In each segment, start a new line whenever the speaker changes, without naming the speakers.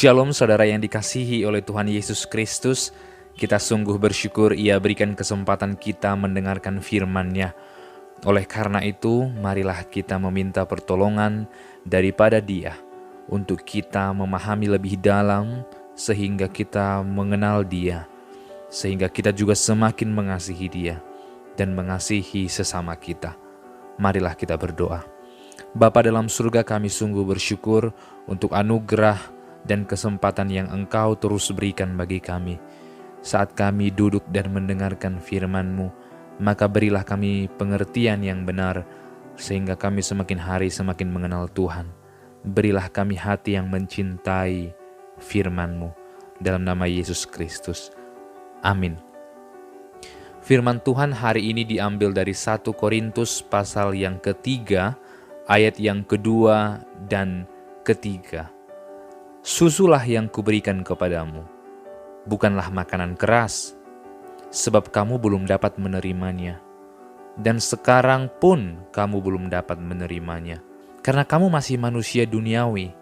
Shalom saudara yang dikasihi oleh Tuhan Yesus Kristus. Kita sungguh bersyukur Ia berikan kesempatan kita mendengarkan firman-Nya. Oleh karena itu, marilah kita meminta pertolongan daripada Dia untuk kita memahami lebih dalam sehingga kita mengenal Dia, sehingga kita juga semakin mengasihi Dia dan mengasihi sesama kita. Marilah kita berdoa. Bapa dalam surga, kami sungguh bersyukur untuk anugerah dan kesempatan yang Engkau terus berikan bagi kami. Saat kami duduk dan mendengarkan firman-Mu, maka berilah kami pengertian yang benar, sehingga kami semakin hari semakin mengenal Tuhan. Berilah kami hati yang mencintai firman-Mu, dalam nama Yesus Kristus. Amin. Firman Tuhan hari ini diambil dari 1 Korintus pasal yang ketiga, ayat yang kedua dan ketiga. Susulah yang kuberikan kepadamu, bukanlah makanan keras, sebab kamu belum dapat menerimanya. Dan sekarang pun kamu belum dapat menerimanya, karena kamu masih manusia duniawi.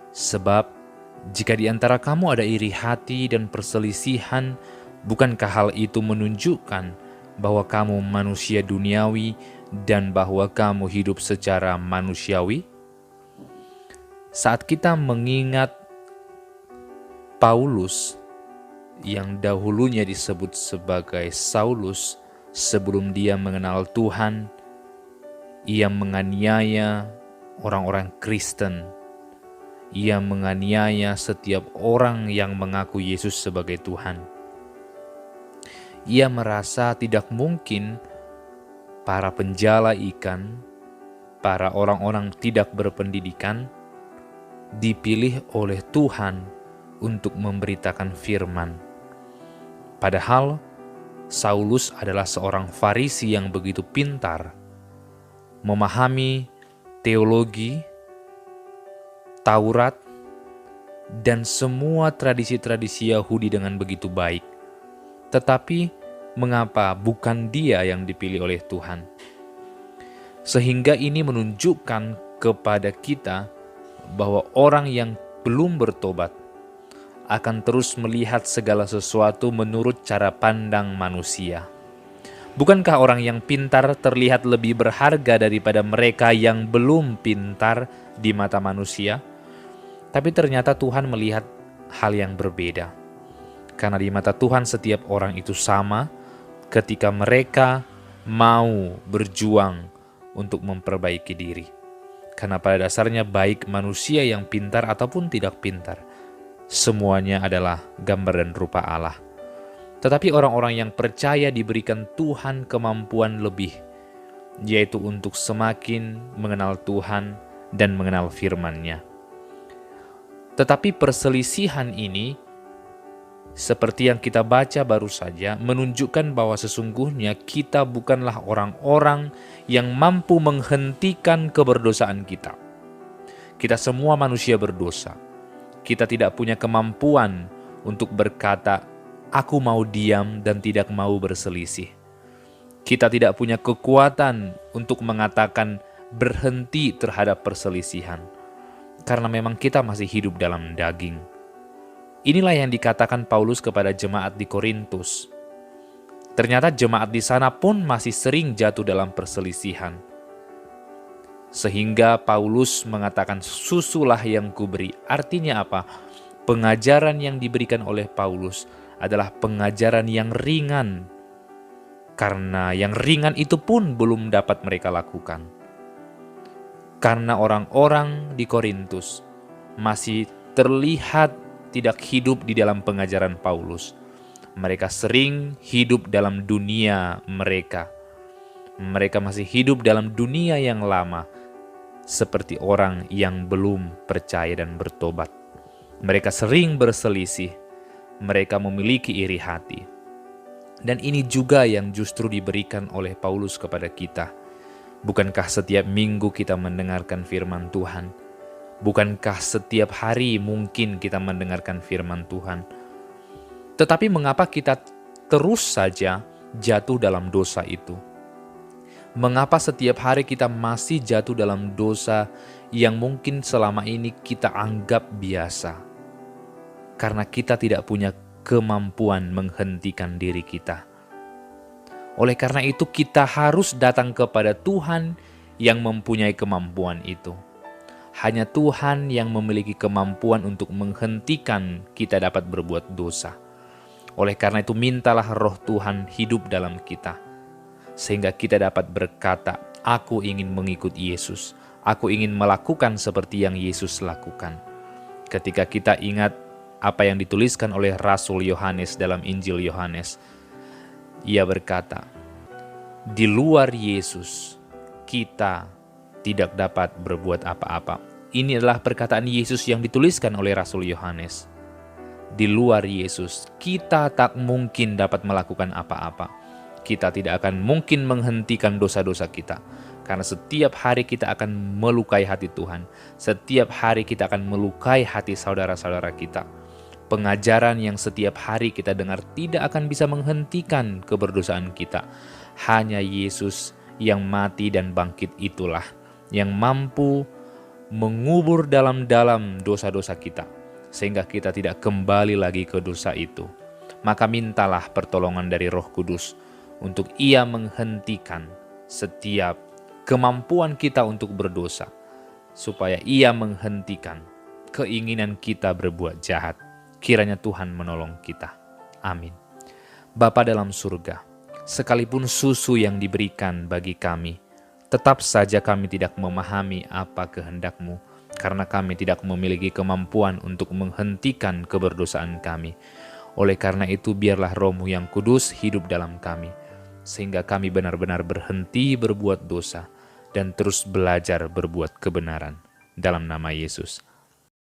Sebab jika di antara kamu ada iri hati dan perselisihan, bukankah hal itu menunjukkan bahwa kamu manusia duniawi dan bahwa kamu hidup secara manusiawi? Saat kita mengingat Paulus yang dahulunya disebut sebagai Saulus, sebelum dia mengenal Tuhan, ia menganiaya orang-orang Kristen. Ia menganiaya setiap orang yang mengaku Yesus sebagai Tuhan. Ia merasa tidak mungkin para penjala ikan, para orang-orang tidak berpendidikan, dipilih oleh Tuhan untuk memberitakan firman. Padahal Saulus adalah seorang Farisi yang begitu pintar, memahami teologi, Taurat, dan semua tradisi-tradisi Yahudi dengan begitu baik. Tetapi mengapa bukan dia yang dipilih oleh Tuhan? Sehingga ini menunjukkan kepada kita bahwa orang yang belum bertobat akan terus melihat segala sesuatu menurut cara pandang manusia. Bukankah orang yang pintar terlihat lebih berharga daripada mereka yang belum pintar di mata manusia? Tapi ternyata Tuhan melihat hal yang berbeda. Karena di mata Tuhan setiap orang itu sama ketika mereka mau berjuang untuk memperbaiki diri. Karena pada dasarnya baik manusia yang pintar ataupun tidak pintar, semuanya adalah gambar dan rupa Allah. Tetapi orang-orang yang percaya diberikan Tuhan kemampuan lebih, yaitu untuk semakin mengenal Tuhan dan mengenal firman-Nya. Tetapi perselisihan ini, seperti yang kita baca baru saja, menunjukkan bahwa sesungguhnya kita bukanlah orang-orang yang mampu menghentikan keberdosaan kita. Kita semua manusia berdosa. Kita tidak punya kemampuan untuk berkata, aku mau diam dan tidak mau berselisih. Kita tidak punya kekuatan untuk mengatakan berhenti terhadap perselisihan, karena memang kita masih hidup dalam daging. Inilah yang dikatakan Paulus kepada jemaat di Korintus. Ternyata jemaat di sana pun masih sering jatuh dalam perselisihan. Sehingga Paulus mengatakan susulah yang kuberi. Artinya apa? Pengajaran yang diberikan oleh Paulus adalah pengajaran yang ringan. Karena yang ringan itu pun belum dapat mereka lakukan. Karena orang-orang di Korintus masih terlihat tidak hidup di dalam pengajaran Paulus. Mereka sering hidup dalam dunia mereka. Mereka masih hidup dalam dunia yang lama, seperti orang yang belum percaya dan bertobat. Mereka sering berselisih, mereka memiliki iri hati. Dan ini juga yang justru diberikan oleh Paulus kepada kita. Bukankah setiap minggu kita mendengarkan firman Tuhan? Bukankah setiap hari mungkin kita mendengarkan firman Tuhan? Tetapi mengapa kita terus saja jatuh dalam dosa itu? Mengapa setiap hari kita masih jatuh dalam dosa yang mungkin selama ini kita anggap biasa? karena kita tidak punya kemampuan menghentikan diri kita. Oleh karena itu kita harus datang kepada Tuhan yang mempunyai kemampuan itu. Hanya Tuhan yang memiliki kemampuan untuk menghentikan kita dapat berbuat dosa. Oleh karena itu mintalah Roh Tuhan hidup dalam kita, sehingga kita dapat berkata, aku ingin mengikut Yesus, aku ingin melakukan seperti yang Yesus lakukan. Ketika kita ingat apa yang dituliskan oleh Rasul Yohanes dalam Injil Yohanes, ia berkata, di luar Yesus kita tidak dapat berbuat apa-apa. Ini adalah perkataan Yesus yang dituliskan oleh Rasul Yohanes. Di luar Yesus, kita tak mungkin dapat melakukan apa-apa. Kita tidak akan mungkin menghentikan dosa-dosa kita. Karena setiap hari kita akan melukai hati Tuhan. Setiap hari kita akan melukai hati saudara-saudara kita. Pengajaran yang setiap hari kita dengar tidak akan bisa menghentikan keberdosaan kita. Hanya Yesus yang mati dan bangkit itulah yang mampu mengubur dalam-dalam dosa-dosa kita, sehingga kita tidak kembali lagi ke dosa itu. Maka mintalah pertolongan dari Roh Kudus untuk Ia menghentikan setiap kemampuan kita untuk berdosa, supaya Ia menghentikan keinginan kita berbuat jahat. Kiranya Tuhan menolong kita. Amin. Bapa dalam surga, sekalipun susu yang diberikan bagi kami, tetap saja kami tidak memahami apa kehendak-Mu, karena kami tidak memiliki kemampuan untuk menghentikan keberdosaan kami. Oleh karena itu, biarlah Roh-Mu yang kudus hidup dalam kami, sehingga kami benar-benar berhenti berbuat dosa dan terus belajar berbuat kebenaran. Dalam nama Yesus.